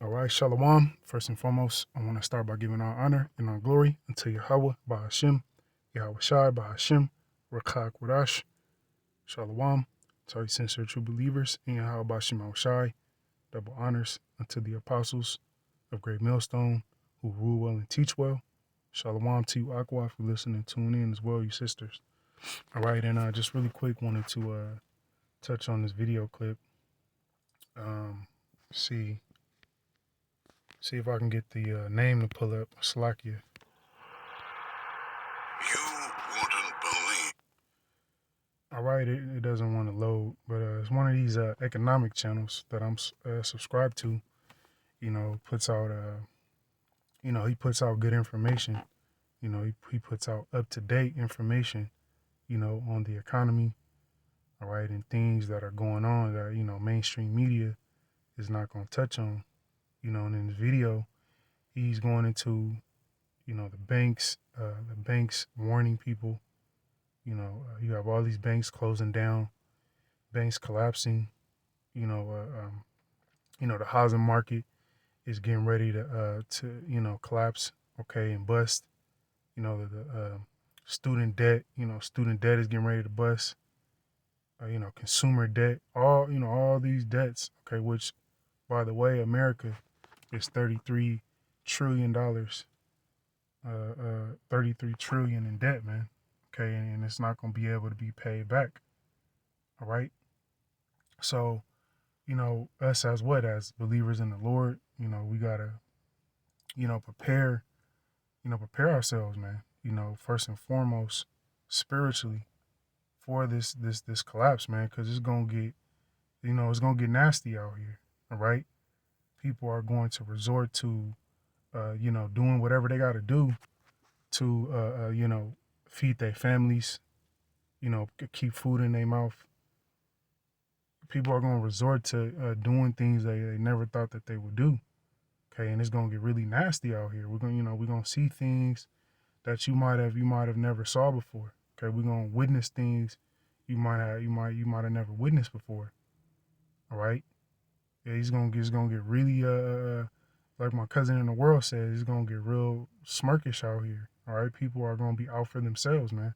All right, Shalom. First and foremost, I want to start by giving our honor and our glory unto Yahweh, Bahashim, Yahweh Shai, Bahashim, Rakak Wadash, Shalom. To our sincere true believers in Yahweh, Bahashim, Yahweh Shai. Double honors unto the apostles of Great Millstone who rule well and teach well. Shalom to you, Aqua, for listening and tuning in as well, you sisters. All right, and just really quick, wanted to touch on this video clip. See if I can get the name to pull up. Slakia. You wouldn't believe. All right, it doesn't want to load, but it's one of these economic channels that I'm subscribed to. You know, puts out he puts out good information. You know, he puts out up to date information. You know, on the economy. All right, and things that are going on that mainstream media is not going to touch on. You know, and in this video, he's going into the banks warning people. You have all these banks closing down, banks collapsing. The housing market is getting ready to collapse, okay, and bust. The student debt, student debt is getting ready to bust. Consumer debt, all these debts, okay, which, by the way, America is $33 trillion, 33 trillion in debt, man. Okay, and it's not going to be able to be paid back. All right. So, us as believers in the Lord, we gotta, prepare ourselves, man. First and foremost, spiritually, for this collapse, man, because it's gonna get, it's gonna get nasty out here. All right. People are going to resort to, doing whatever they got to do to, feed their families, keep food in their mouth. People are going to resort to doing things they never thought that they would do. Okay, and it's going to get really nasty out here. We're going, we're going to see things that you might have never saw before. Okay, we're going to witness things you might have never witnessed before. All right, yeah, it's going to get really like my cousin in the world said, it's going to get real smirkish out here. All right, people are going to be out for themselves, man.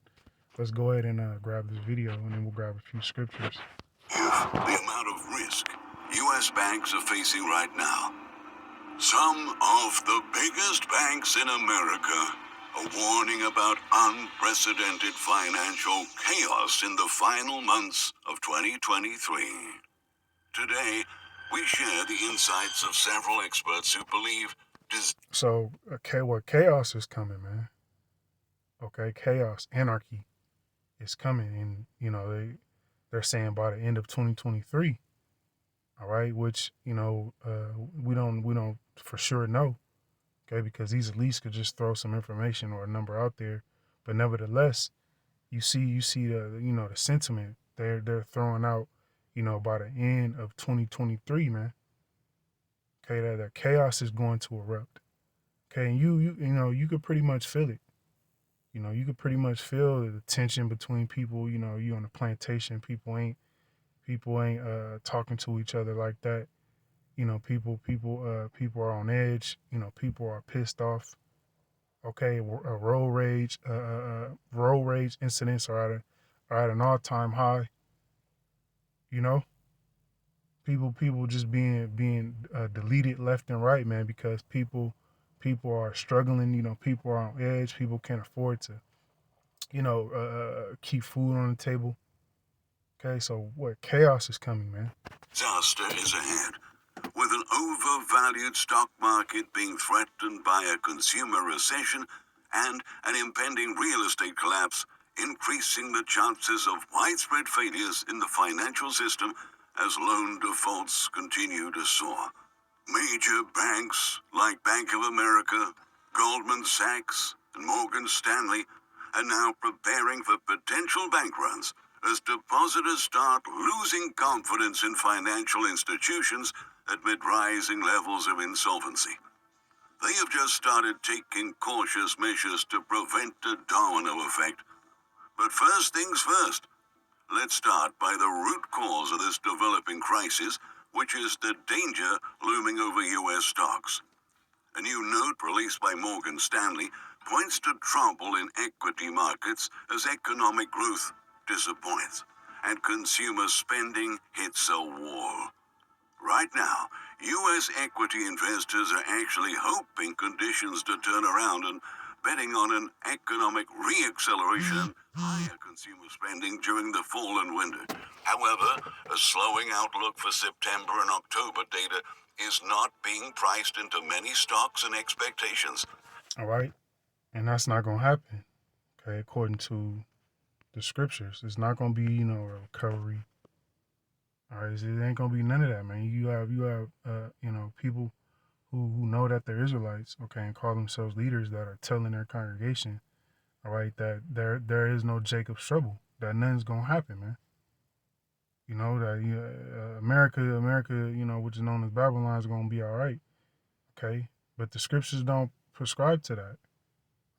Let's go ahead and grab this video, and then we'll grab a few scriptures. If the amount of risk U.S. banks are facing right now, some of the biggest banks in America are warning about unprecedented financial chaos in the final months of 2023. Today, we share the insights of several experts who believe So, okay, what chaos is coming, man. Okay, chaos, anarchy is coming, and they're saying by the end of 2023. All right, which we don't for sure know. Okay, because these elites could just throw some information or a number out there, but nevertheless, you see the the sentiment they're throwing out, by the end of 2023, man. Okay, that chaos is going to erupt. Okay, and you could pretty much feel it. You could pretty much feel the tension between people. You on the plantation, people ain't talking to each other like that. People are on edge. People are pissed off. Okay, road rage incidents are at an all-time high. People just being deleted left and right, man, because people are struggling. People are on edge. People can't afford to, keep food on the table. Okay, so what chaos is coming, man? Disaster is ahead, with an overvalued stock market being threatened by a consumer recession and an impending real estate collapse, increasing the chances of widespread failures in the financial system as loan defaults continue to soar. Major banks like Bank of America, Goldman Sachs, and Morgan Stanley are now preparing for potential bank runs as depositors start losing confidence in financial institutions amid rising levels of insolvency. They have just started taking cautious measures to prevent a domino effect. But first things first, let's start by the root cause of this developing crisis, which is the danger looming over U.S. stocks. A new note released by Morgan Stanley points to trouble in equity markets as economic growth disappoints and consumer spending hits a wall. Right now, U.S. equity investors are actually hoping conditions to turn around and betting on an economic reacceleration and higher consumer spending during the fall and winter. However, a slowing outlook for September and October data is not being priced into many stocks and expectations. All right. And that's not going to happen. Okay. According to the scriptures, it's not going to be, a recovery. All right. It ain't going to be none of that, man. You have, people who know that they're Israelites, okay, and call themselves leaders that are telling their congregation, all right, that there is no Jacob's trouble, that nothing's going to happen, man. That America, which is known as Babylon, is going to be all right, okay? But the scriptures don't prescribe to that,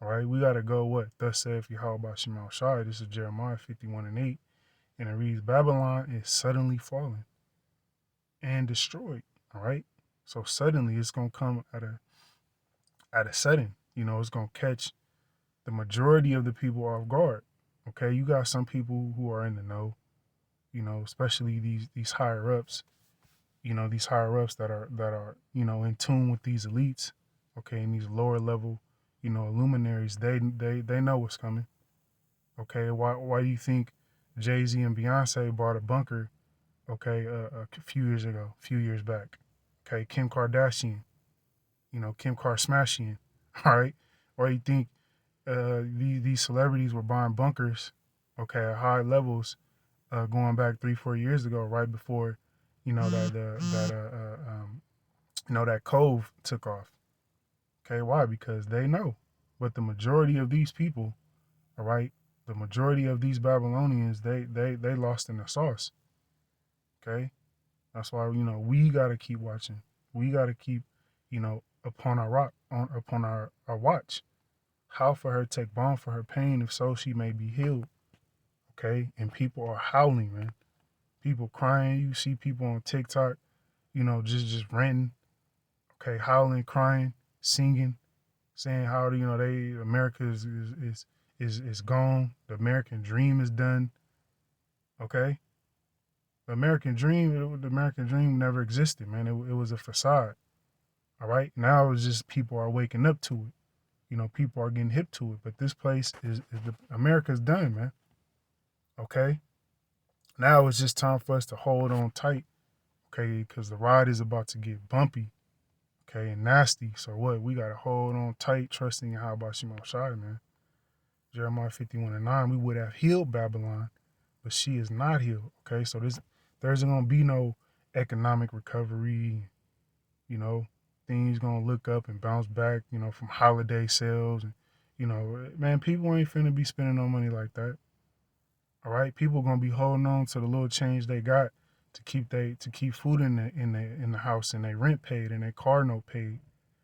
all right? We got to go what? Thus saith Yahweh Ba'ashem Al-Shai. This is Jeremiah 51:8, and it reads, Babylon is suddenly fallen and destroyed, all right? So suddenly it's going to come at a sudden, it's going to catch the majority of the people off guard, okay? You got some people who are in the know, especially these higher ups, that are, in tune with these elites, okay, and these lower level, luminaries, they know what's coming. Okay, why do you think Jay-Z and Beyonce bought a bunker, okay, a few years back? Okay, Kim Kardashian, Kim Kardashian, all right? Why do you think these celebrities were buying bunkers, okay, at high levels, going back 3-4 years ago, right before, that cove took off. Okay, why? Because they know. But the majority of these people, all right, the majority of these Babylonians, they lost in the sauce. Okay, that's why we gotta keep watching. We gotta keep, upon our watch. How for her take balm for her pain, if so she may be healed. Okay, and people are howling, man. People crying. You see people on TikTok, just ranting. Okay, howling, crying, singing, saying how America is gone. The American dream is done. Okay, the American dream never existed, man. It was a facade. All right, now it's just people are waking up to it. People are getting hip to it. But this place America's done, man. Okay, now it's just time for us to hold on tight, okay, because the ride is about to get bumpy, okay, and nasty. So what? We got to hold on tight, trusting in how about Shimon Shai, man. Jeremiah 51:9, we would have healed Babylon, but she is not healed, okay? So there's going to be no economic recovery, things going to look up and bounce back, from holiday sales. And, man, people ain't finna be spending no money like that. All right, people gonna be holding on to the little change they got to keep food in the house and their rent paid and their car note paid.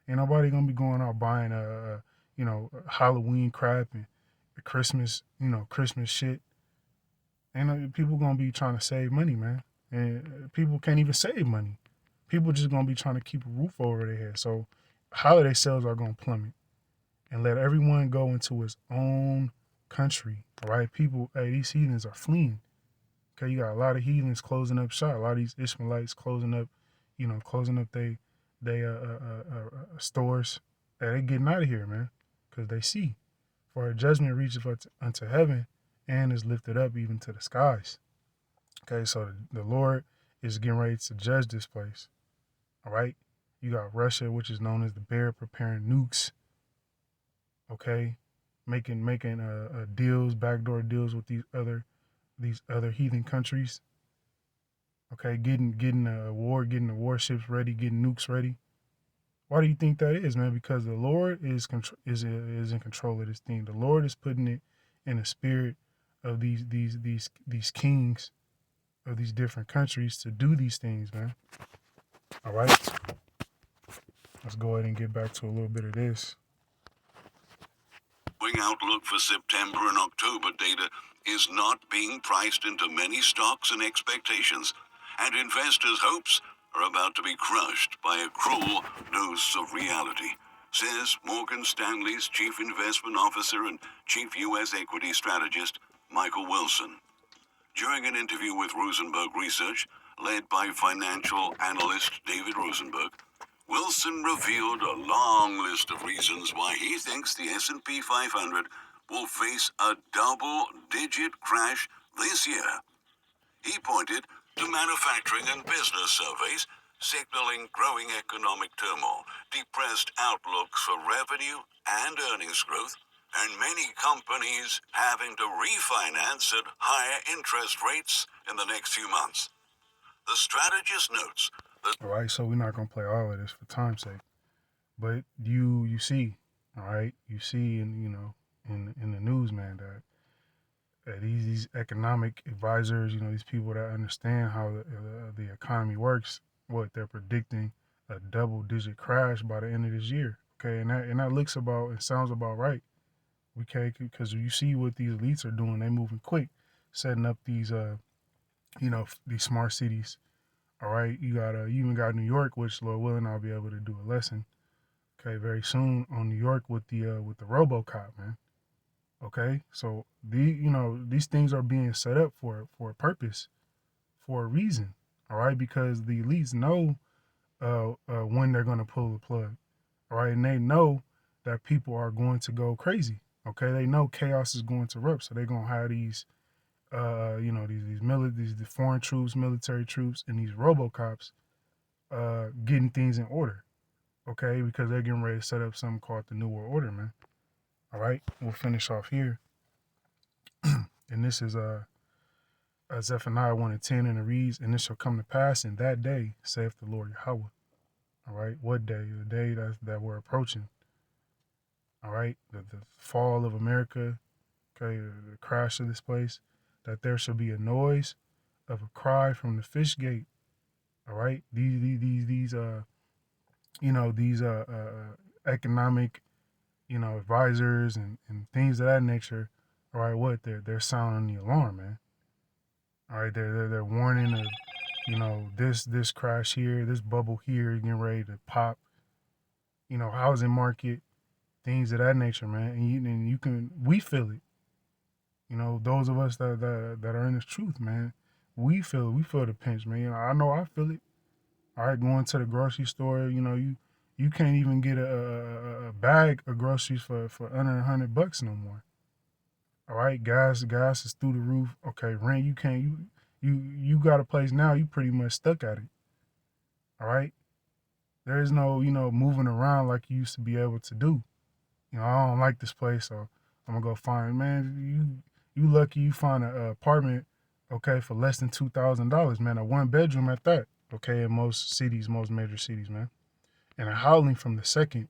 Ain't nobody gonna be going out buying Halloween crap and Christmas shit. Ain't people gonna be trying to save money, man. And people can't even save money. People just gonna be trying to keep a roof over their head. So holiday sales are gonna plummet and let everyone go into his own country. All right, people, hey, these heathens are fleeing. Okay, you got a lot of heathens closing up shop. A lot of these Ishmaelites closing up they stores. Hey, they getting out of here, man, because they see, for her judgment reaches unto heaven and is lifted up even to the skies. Okay, so the Lord is getting ready to judge this place. All right, you got Russia, which is known as the bear, preparing nukes. Okay, making deals, backdoor deals with these other heathen countries. Okay, getting the warships ready, getting nukes ready. Why do you think that is, man? Because the Lord is in control of this thing. The Lord is putting it in the spirit of these kings of these different countries to do these things, man. All right, let's go ahead and get back to a little bit of this. Outlook for September and October data is not being priced into many stocks and expectations, and investors' hopes are about to be crushed by a cruel dose of reality, says Morgan Stanley's Chief Investment Officer and Chief U.S. Equity Strategist, Michael Wilson. During an interview with Rosenberg Research, led by financial analyst David Rosenberg, Wilson revealed a long list of reasons why he thinks the S&P 500 will face a double-digit crash this year. He pointed to manufacturing and business surveys signaling growing economic turmoil, depressed outlooks for revenue and earnings growth, and many companies having to refinance at higher interest rates in the next few months. The strategist notes that... All right, so we're not going to play all of this for time's sake. But you see, all right, you see in the news, man, that these economic advisors, these people that understand how the economy works, what they're predicting a double-digit crash by the end of this year. Okay, and that looks about and sounds about right. Okay, because you see what these elites are doing, they moving quick, setting up these these smart cities. All right, you even got New York, which Lord willing I'll be able to do a lesson. Okay, very soon on New York with the RoboCop, man. Okay, so these things are being set up for a purpose, for a reason. All right, because the elites know when they're gonna pull the plug. All right, and they know that people are going to go crazy. Okay, they know chaos is going to erupt, so they're gonna have these these foreign troops, military troops, and these RoboCops getting things in order. Okay, because they're getting ready to set up something called the New World Order, man. All right, we'll finish off here. And this is Zephaniah 1:10, and it reads, "And it shall come to pass in that day, saith the Lord Yahweh." All right, what day? The day that we're approaching. All right, the fall of America, okay, the crash of this place, that there shall be a noise of a cry from the fish gate. All right, these economic advisors and things of that nature. All right, what they're sounding the alarm, man. All right, they're warning of this crash here, this bubble here, getting ready to pop. Housing market, things of that nature, man. And we feel it. Those of us that are in this truth, man, we feel the pinch, man. I know I feel it. All right, going to the grocery store, you can't even get a bag of groceries for under $100 no more. All right, gas is through the roof. Okay, rent, you got a place now, you pretty much stuck at it. All right, there is no moving around like you used to be able to do. I don't like this place, so I'm gonna go find, man. You lucky you find an apartment, okay, for less than $2,000, man. A 1 bedroom at that, okay, in most major cities, man. And a howling from the second,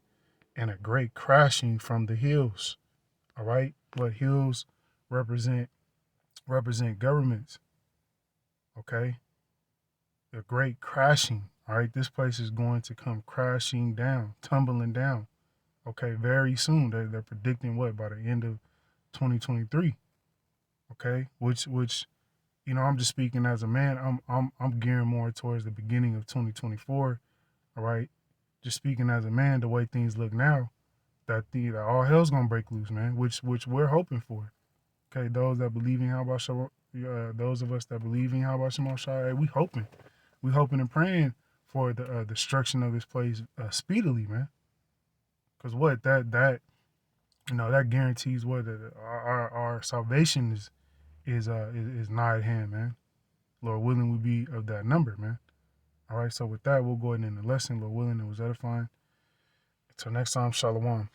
and a great crashing from the hills. All right, what hills represent governments. Okay, a great crashing. All right, this place is going to come crashing down, tumbling down. Okay, very soon. They're predicting what by the end of 2023. Okay, which I'm just speaking as a man. I'm gearing more towards the beginning of 2024. All right, just speaking as a man, the way things look now, that all hell's gonna break loose, man. Which we're hoping for. Okay, those that believe in those of us that believe in Yahweh Shai, we hoping and praying for the destruction of this place speedily, man. Because what that guarantees what our salvation is nigh at hand, man. Lord willing, we be of that number, man. All right, so with that, we'll go ahead and end the lesson. Lord willing, it was edifying. Until next time, Shalom.